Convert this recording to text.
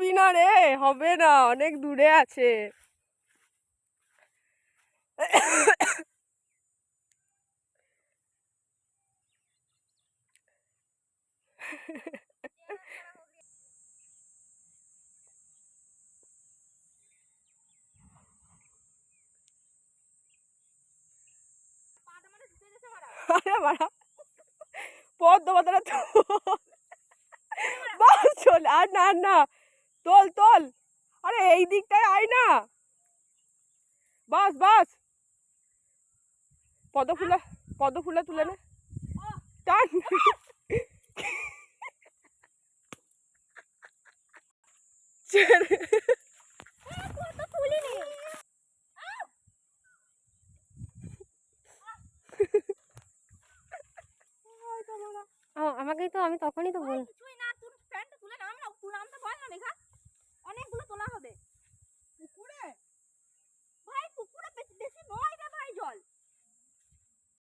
তুলবি না রে, হবে না, অনেক দূরে আছে। আরে বাড়া পদ্ম পাতাটা বাস চল, আর না আর না, তোল তোল, আরে এই দিকটায় আয় না, বাস বাস, পদ্ম ফুলে তুলে নে, টান। আমাকেই তো, আমি তখনই তো বল।